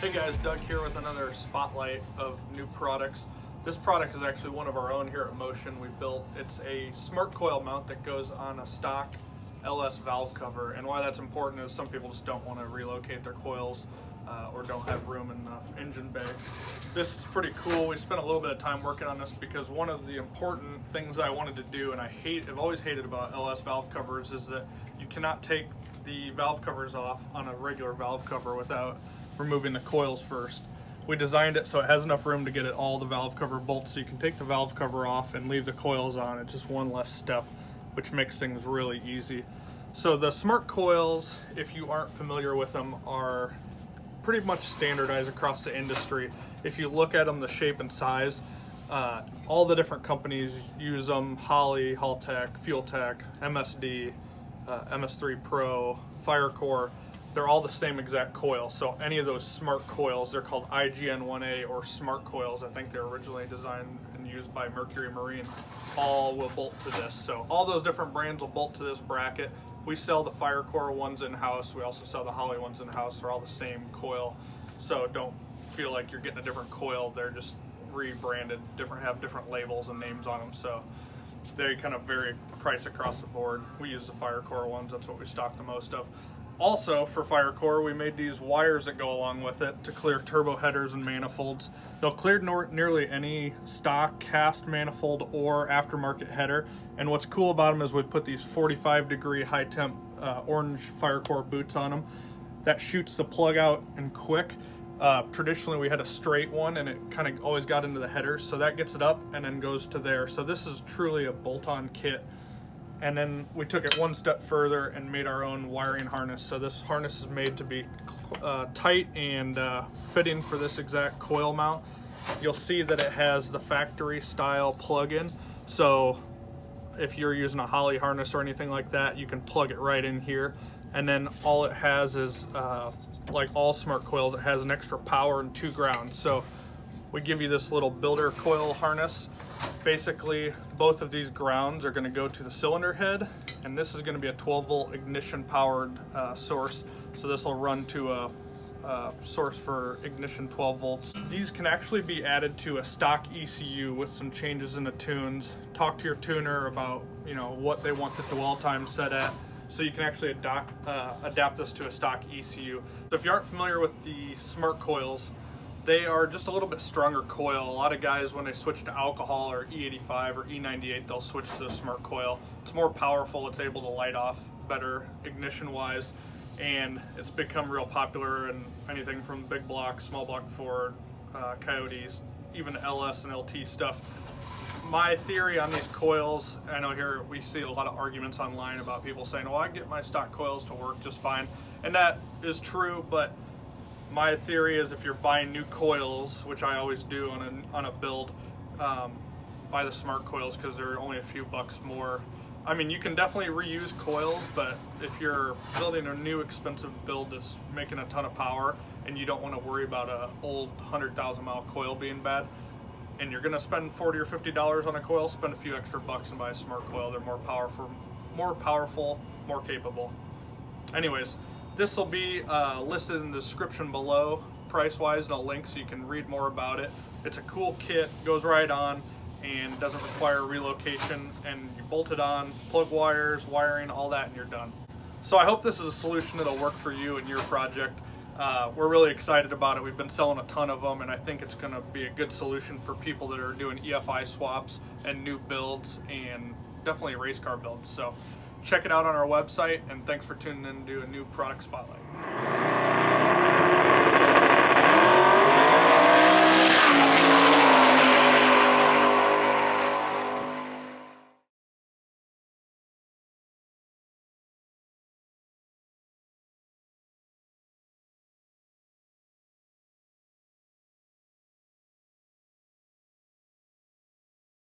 Hey guys, Doug here with another spotlight of new products. This product is actually one of our own here at Motion we built. It's a smart coil mount that goes on a stock LS valve cover, and why that's important is some people just don't want to relocate their coils or don't have room in the engine bay. This is pretty cool. We spent a little bit of time working on this because one of the important things I wanted to do, and I've always hated about LS valve covers, is that you cannot take the valve covers off on a regular valve cover without removing the coils first. We designed it so it has enough room to get it all the valve cover bolts, so you can take the valve cover off and leave the coils on. It's just one less step, which makes things really easy. So the smart coils, if you aren't familiar with them, are pretty much standardized across the industry. If you look at them, the shape and size, all the different companies use them. Holley, Haltech, Fueltech, MSD, MS3 Pro, Firecore. They're all the same exact coil. So any of those smart coils, they're called IGN-1A or smart coils. I think they're originally designed and used by Mercury Marine. All will bolt to this. So all those different brands will bolt to this bracket. We sell the Firecore ones in-house. We also sell the Holley ones in-house. They're all the same coil. So don't feel like you're getting a different coil. They're just rebranded, have different labels and names on them. So they kind of vary price across the board. We use the Firecore ones. That's what we stock the most of. Also, for Firecore, we made these wires that go along with it to clear turbo headers and manifolds. They'll clear nearly any stock cast manifold or aftermarket header. And what's cool about them is we put these 45-degree high temp orange Firecore boots on them. That shoots the plug out and quick. Traditionally, we had a straight one, and it kind of always got into the header. So that gets it up and then goes to there. So this is truly a bolt-on kit. And then we took it one step further and made our own wiring harness. So this harness is made to be tight and fitting for this exact coil mount. You'll see that it has the factory style plug-in. So if you're using a Holley harness or anything like that, you can plug it right in here. And then all it has is, like all smart coils, it has an extra power and 2 grounds. So we give you this little builder coil harness. Basically, both of these grounds are going to go to the cylinder head, and this is going to be a 12-volt ignition powered source. So this will run to a source for ignition 12 volts. These can actually be added to a stock ECU with some changes in the tunes. Talk to your tuner about what they want the dwell time set at, so you can actually adapt this to a stock ECU. So if you aren't familiar with the smart coils, they are just a little bit stronger coil. A lot of guys, when they switch to alcohol or E85 or E98, they'll switch to the smart coil. It's more powerful, it's able to light off better ignition wise, and it's become real popular in anything from big block, small block Ford, Coyotes, even LS and LT stuff. My theory on these coils, I know here we see a lot of arguments online about people saying, well, I get my stock coils to work just fine. And that is true, but my theory is if you're buying new coils, which I always do on a build, buy the smart coils because they're only a few bucks more. I mean, you can definitely reuse coils, but if you're building a new expensive build that's making a ton of power and you don't want to worry about an old 100,000 mile coil being bad, and you're going to spend $40 or $50 on a coil, spend a few extra bucks and buy a smart coil. They're more powerful, more capable. Anyways, this will be listed in the description below, price-wise, and a link so you can read more about it. It's a cool kit, goes right on, and doesn't require relocation, and you bolt it on, plug wires, wiring, all that, and you're done. So I hope this is a solution that'll work for you and your project. We're really excited about it. We've been selling a ton of them, and I think it's going to be a good solution for people that are doing EFI swaps and new builds, and definitely race car builds. So check it out on our website, and thanks for tuning in to a new product spotlight.